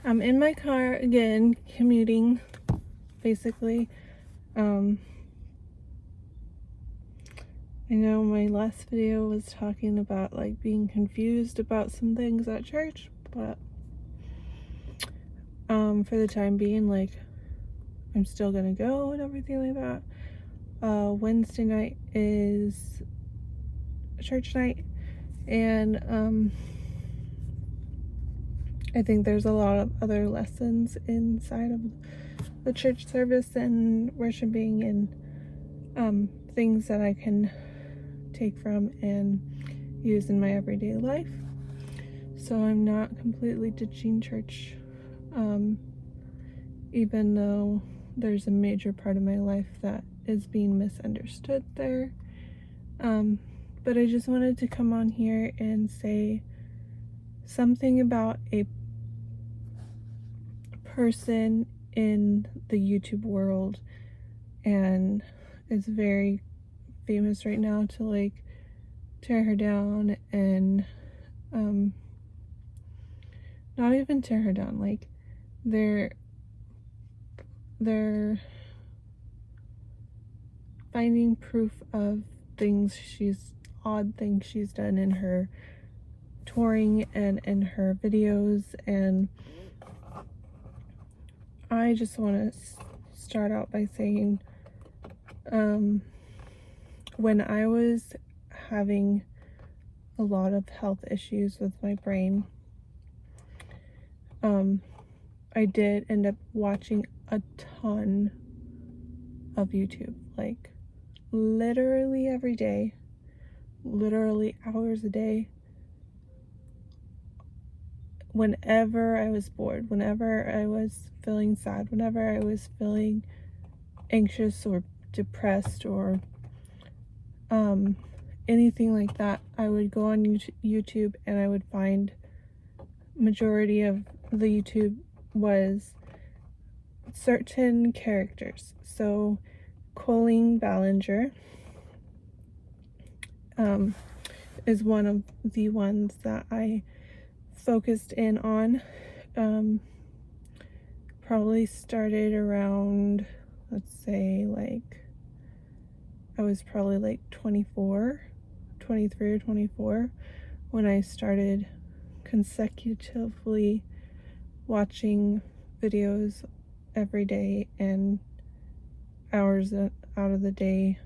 I'm in my car again, commuting, basically. I know my last video was talking about like being confused about some things at church, but for the time being, like, I'm still gonna go and everything like that. Wednesday night is church night, and I think there's a lot of other lessons inside of the church service and worshiping and things that I can take from and use in my everyday life. So I'm not completely ditching church, even though there's a major part of my life that is being misunderstood there. But I just wanted to come on here and say something about a person in the YouTube world, and it's very famous right now to like tear her down and not even tear her down, like they're finding proof of odd things she's done in her touring and in her videos. And I just want to start out by saying, when I was having a lot of health issues with my brain, I did end up watching a ton of YouTube, like literally every day, literally hours a day. Whenever I was bored, whenever I was feeling sad, whenever I was feeling anxious or depressed or anything like that, I would go on YouTube and I would find majority of the YouTube was certain characters. So Colleen Ballinger is one of the ones that I focused in on. Probably started around, let's say, like, I was probably like 23 or 24 when I started consecutively watching videos every day and hours out of the day.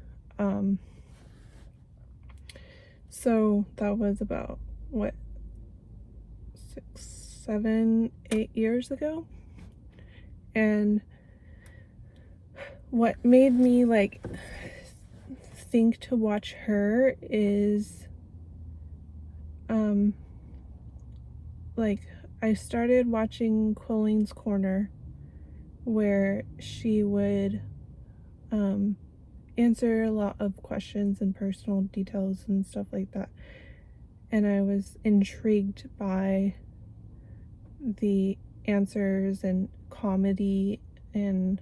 So that was about, what, 6, 7, 8 years ago. And what made me like think to watch her is like I started watching Colleen's Corner, where she would answer a lot of questions and personal details and stuff like that, and I was intrigued by the answers and comedy and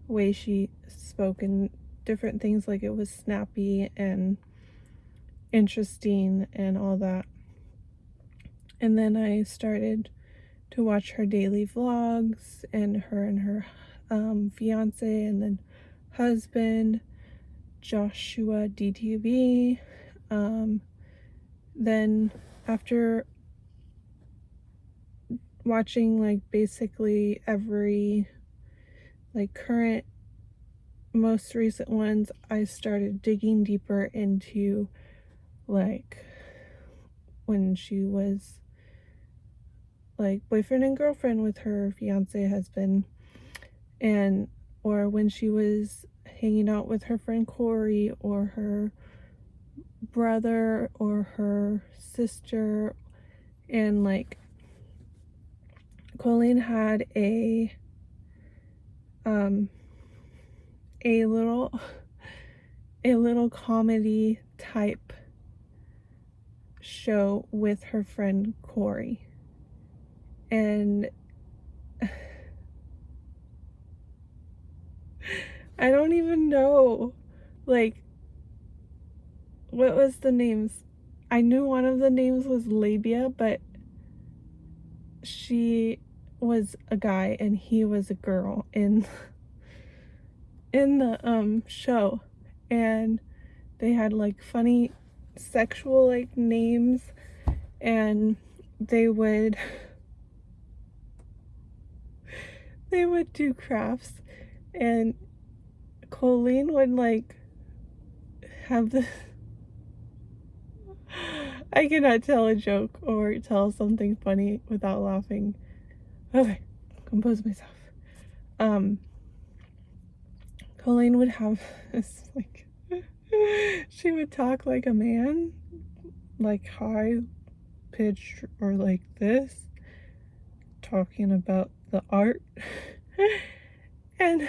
way she spoke and different things. Like, it was snappy and interesting and all that. And then I started to watch her daily vlogs and her fiance and then husband, Joshua DTV. Then after watching like basically every like current, most recent ones, I started digging deeper into like when she was like boyfriend and girlfriend with her fiance husband, and or when she was hanging out with her friend Corey or her brother or her sister. And like Colleen had a little comedy type show with her friend Corey, and I don't even know, like, what was the names? I knew one of the names was Labia, but she was a guy and he was a girl in the show, and they had like funny sexual like names, and they would do crafts, and Colleen would like have the I cannot tell a joke or tell something funny without laughing. Okay, compose myself. Colleen would have this like she would talk like a man, like high pitched or like this, talking about the art. And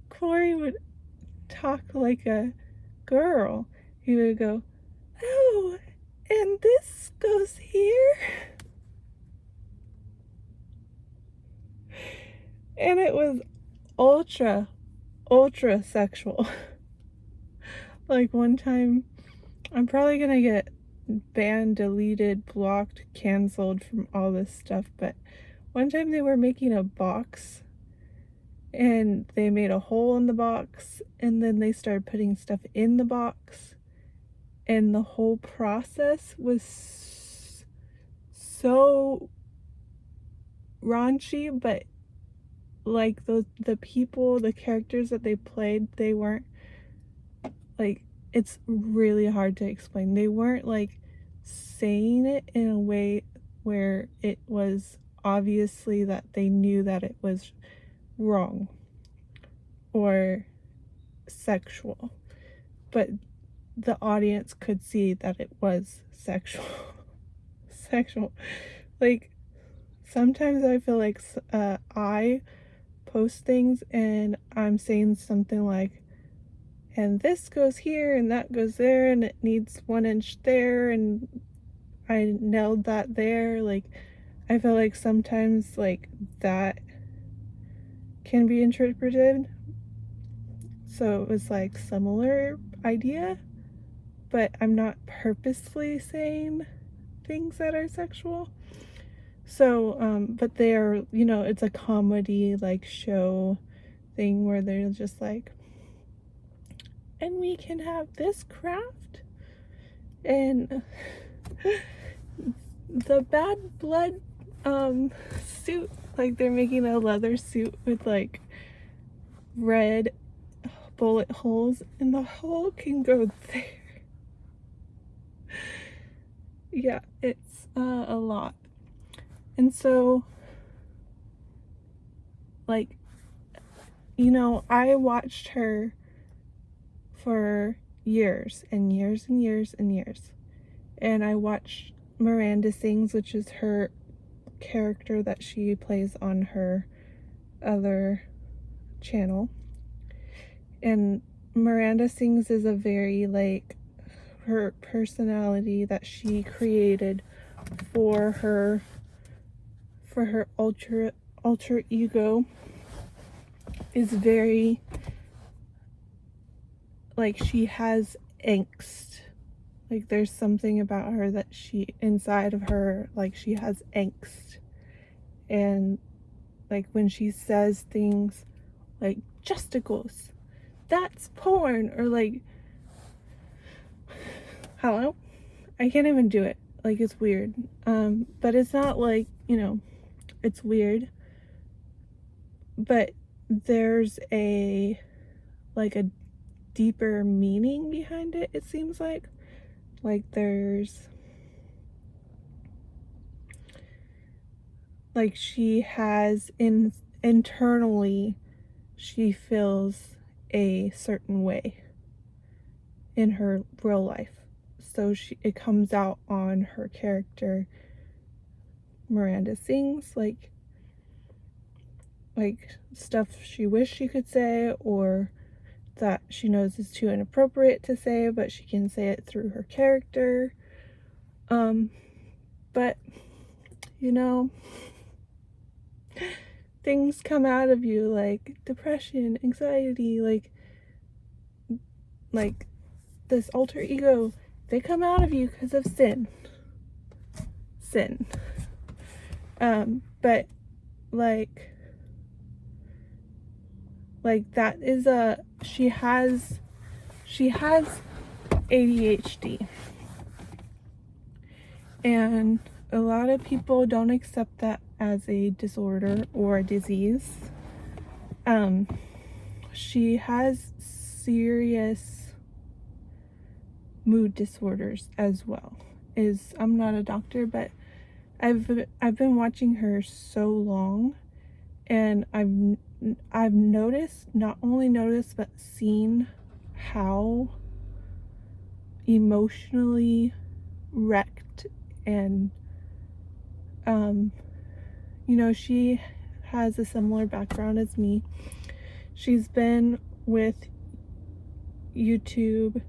Corey would talk like a girl. He would go, "Oh, and this goes here." And it was ultra sexual. Like one time, I'm probably gonna get banned, deleted, blocked, canceled from all this stuff, but one time they were making a box and they made a hole in the box, and then they started putting stuff in the box, and the whole process was so raunchy, but like the people, the characters that they played, they weren't like, it's really hard to explain. They weren't like saying it in a way where it was obviously that they knew that it was wrong or sexual, but the audience could see that it was sexual. Sexual. Like sometimes I feel like I post things and I'm saying something like, and this goes here and that goes there and it needs 1 inch there and I nailed that there. Like I feel like sometimes like that can be interpreted, so it was like similar idea, but I'm not purposely saying things that are sexual. So but they're, you know, it's a comedy like show thing where they're just like, and we can have this craft and the bad blood suit, like they're making a leather suit with like red bullet holes and the hole can go there. Yeah, it's a lot. And so like, you know, I watched her for years and years and years and years, and I watched Miranda Sings, which is her character that she plays on her other channel. And Miranda Sings is a very like, her personality that she created for her alter ego is very like, she has angst. Like there's something about her that she, inside of her, like she has angst. And like when she says things like justicles, that's porn, or like, hello, I can't even do it. Like it's weird. But it's not like, you know, it's weird, but there's a like a deeper meaning behind it, it seems like there's like, she has internally she feels a certain way in her real life, so it comes out on her character Miranda Sings, like stuff she wished she could say or that she knows is too inappropriate to say, but she can say it through her character. But you know, things come out of you like depression, anxiety, like this alter ego, they come out of you because of sin. But like that is she has ADHD, and a lot of people don't accept that as a disorder or a disease. She has serious mood disorders as well. I'm not a doctor, but I've been watching her so long, and I've noticed, not only noticed, but seen how emotionally wrecked and she has a similar background as me. She's been with YouTube,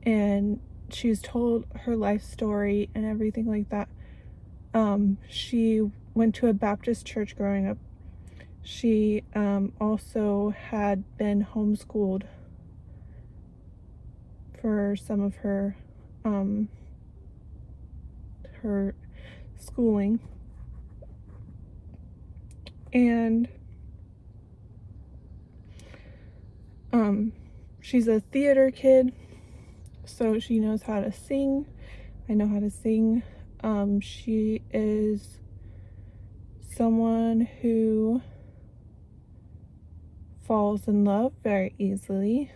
and she's told her life story and everything like that. She went to a Baptist church growing up. She also had been homeschooled for some of her schooling, and she's a theater kid, so she knows how to sing. I know how to sing. She is someone who falls in love very easily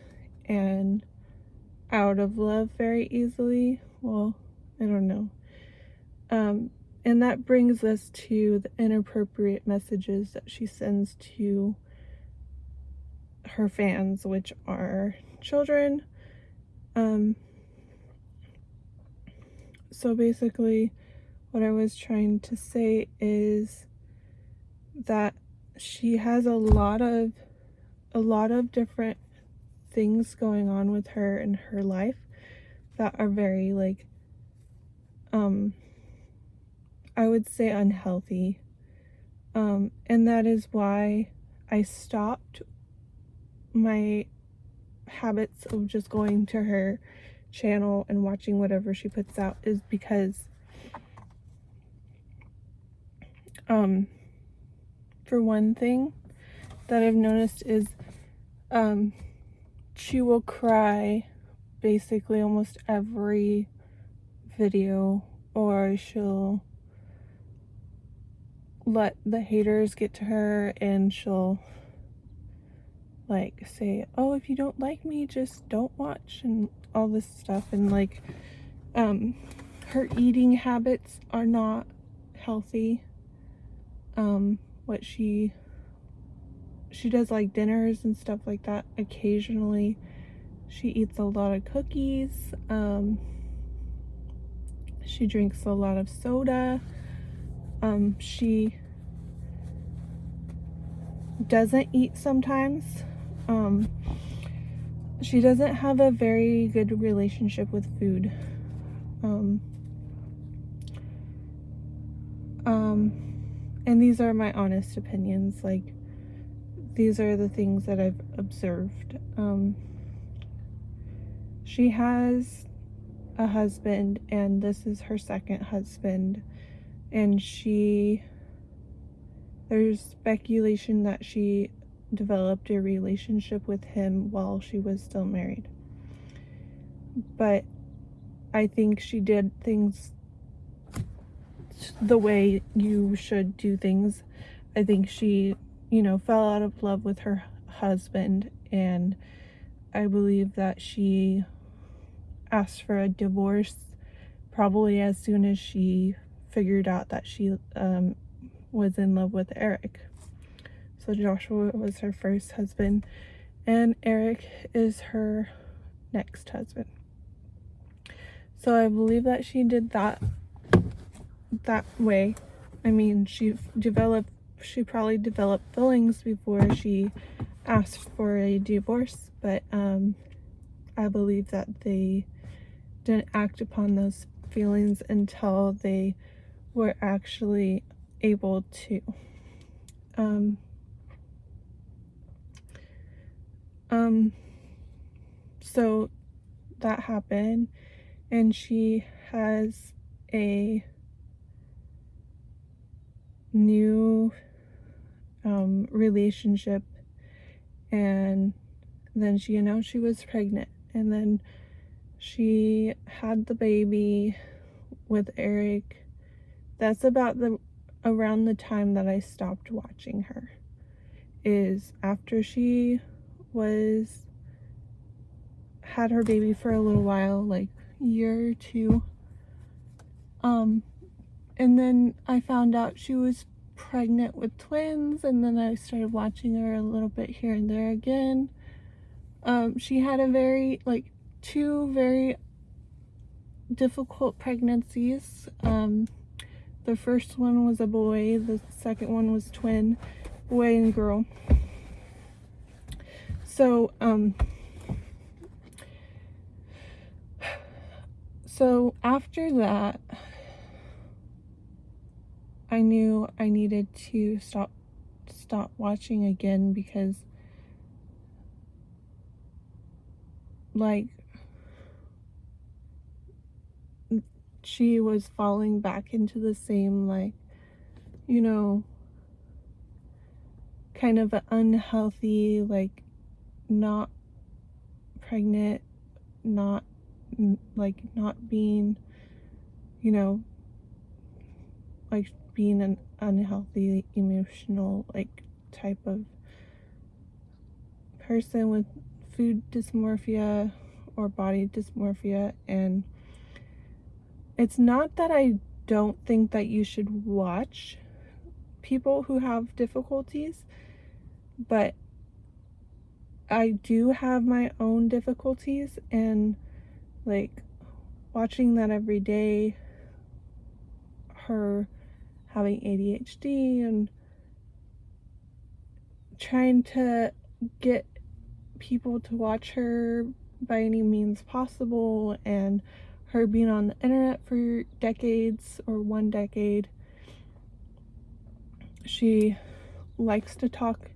and out of love very easily. Well, I don't know. And that brings us to the inappropriate messages that she sends to her fans, which are children. So basically, what I was trying to say is that she has a lot of different things going on with her in her life that are very, like, I would say unhealthy. And that is why I stopped my habits of just going to her channel and watching whatever she puts out, is because for one thing that I've noticed is she will cry basically almost every video, or she'll let the haters get to her, and she'll like say, oh, if you don't like me, just don't watch, and all this stuff. And like her eating habits are not healthy. What she does, like dinners and stuff like that, occasionally she eats a lot of cookies. She drinks a lot of soda. She doesn't eat sometimes. She doesn't have a very good relationship with food. And these are my honest opinions. Like, these are the things that I've observed. She has a husband, and this is her second husband, and there's speculation that she developed a relationship with him while she was still married. But I think she did things the way you should do things. I think she, fell out of love with her husband, and I believe that she asked for a divorce probably as soon as she figured out that she was in love with Eric. So Joshua was her first husband, and Eric is her next husband. So I believe that she did that way. I mean, she probably developed feelings before she asked for a divorce, but I believe that they didn't act upon those feelings until they were actually able to. So that happened, and she has a new relationship, and then she announced she was pregnant, and then she had the baby with Eric. That's about around the time that I stopped watching her, is after she had her baby for a little while, like a year or two. And then I found out she was pregnant with twins, and then I started watching her a little bit here and there again. She had two very difficult pregnancies. The first one was a boy, the second one was twin, boy and girl. So after that, I knew I needed to stop watching again, because like she was falling back into the same, like, you know, kind of an unhealthy, like, not pregnant, not being, you know, like being an unhealthy emotional, like, type of person with food dysmorphia or body dysmorphia. And it's not that I don't think that you should watch people who have difficulties, but I do have my own difficulties, and like watching that every day, her having ADHD and trying to get people to watch her by any means possible, and her being on the internet for decades, or 1 decade. She likes to talk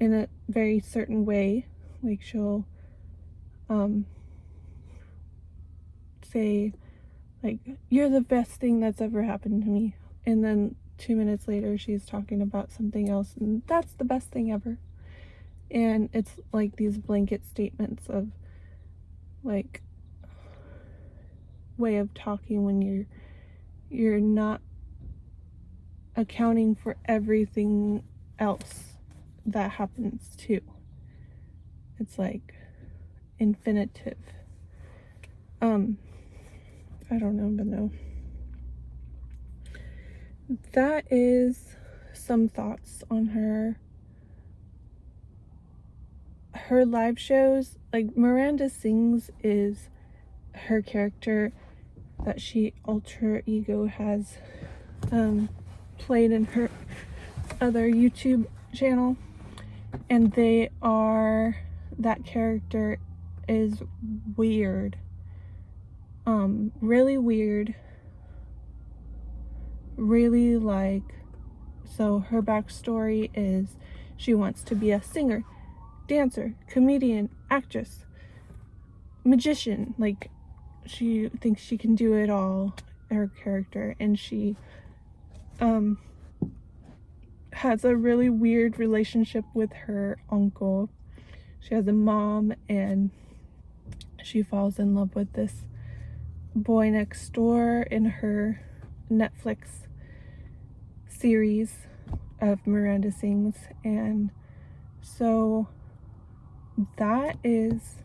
in a very certain way. Like, she'll say, like, "You're the best thing that's ever happened to me," and then 2 minutes later she's talking about something else, and that's the best thing ever. And it's like these blanket statements of, like, way of talking when you're not accounting for everything else that happens too. It's like infinitive. I don't know, but no. That is some thoughts on her. Her live shows, like, Miranda Sings is her character that she alter ego has played in her other YouTube channel, and that character is weird, really weird, really, like, so her backstory is she wants to be a singer, dancer, comedian, actress, magician. Like, she thinks she can do it all, her character, and she has a really weird relationship with her uncle. She has a mom, and she falls in love with this boy next door in her Netflix series of Miranda Sings. And so that is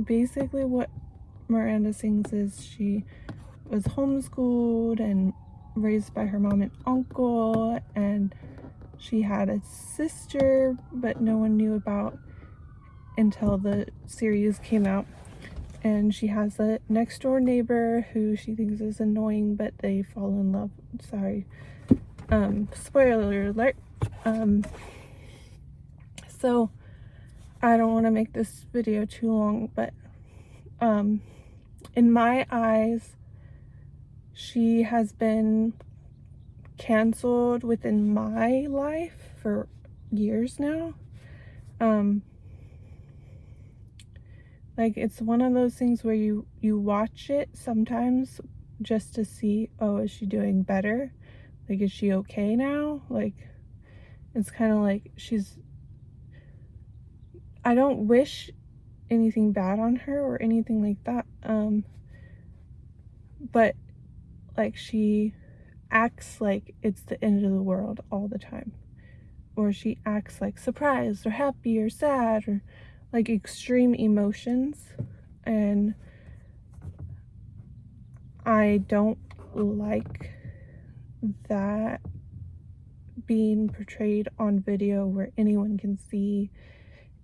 basically what Miranda Sings is. She was homeschooled and raised by her mom and uncle, and she had a sister but no one knew about until the series came out. And she has a next door neighbor who she thinks is annoying, but they fall in love. Sorry, spoiler alert. So I don't want to make this video too long, but in my eyes, she has been canceled within my life for years now. Like, it's one of those things where you watch it sometimes just to see, oh, is she doing better? Like, is she okay now? Like, it's kind of like I don't wish anything bad on her or anything like that. But like, she acts like it's the end of the world all the time. Or she acts like surprised or happy or sad or like extreme emotions. And I don't like that being portrayed on video where anyone can see.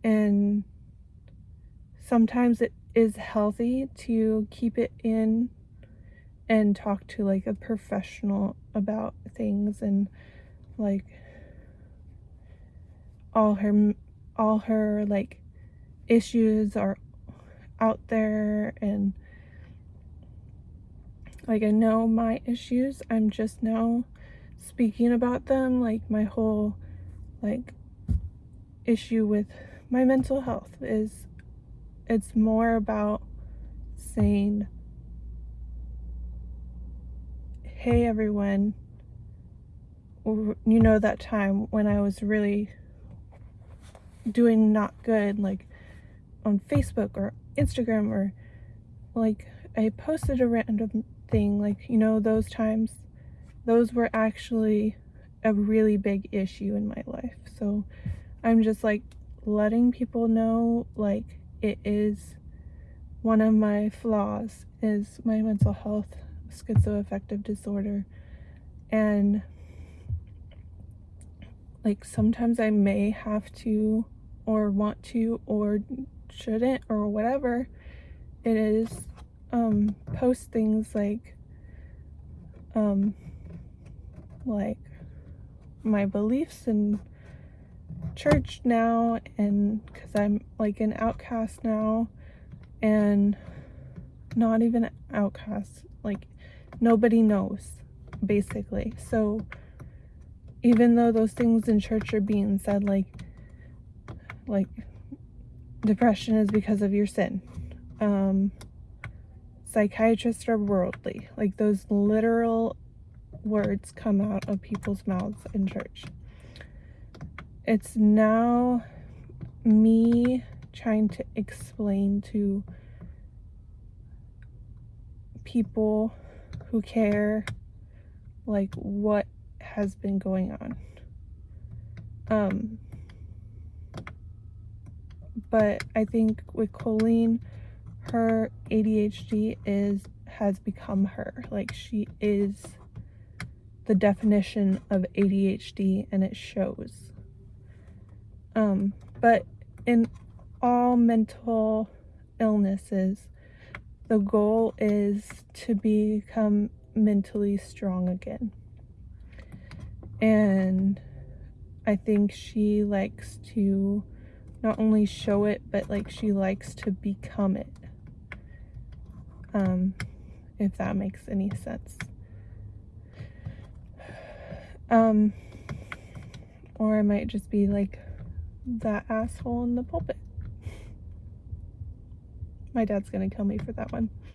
And sometimes it is healthy to keep it in and talk to like a professional about things, and like all her like issues are out there, and like I know my issues, I'm just now speaking about them. Like my whole like issue with my mental health is, it's more about saying, hey everyone, you know, that time when I was really doing not good, like on Facebook or Instagram, or like I posted a random thing, like, you know, those times, those were actually a really big issue in my life. So I'm just like letting people know, like, it is one of my flaws is my mental health, schizoaffective disorder. And like sometimes I may have to or want to or shouldn't or whatever it is, post things like my beliefs in church now, and because I'm like an outcast now, and not even an outcast, like nobody knows basically. So even though those things in church are being said, like depression is because of your sin, psychiatrists are worldly, like those literal words come out of people's mouths in church. It's now me trying to explain to people who care, like, what has been going on. But I think with Colleen, her ADHD has become her. Like, she is the definition of ADHD, and it shows. But in all mental illnesses, the goal is to become mentally strong again. And I think she likes to not only show it, but like she likes to become it. If that makes any sense. Or I might just be like that asshole in the pulpit. My dad's gonna kill me for that one.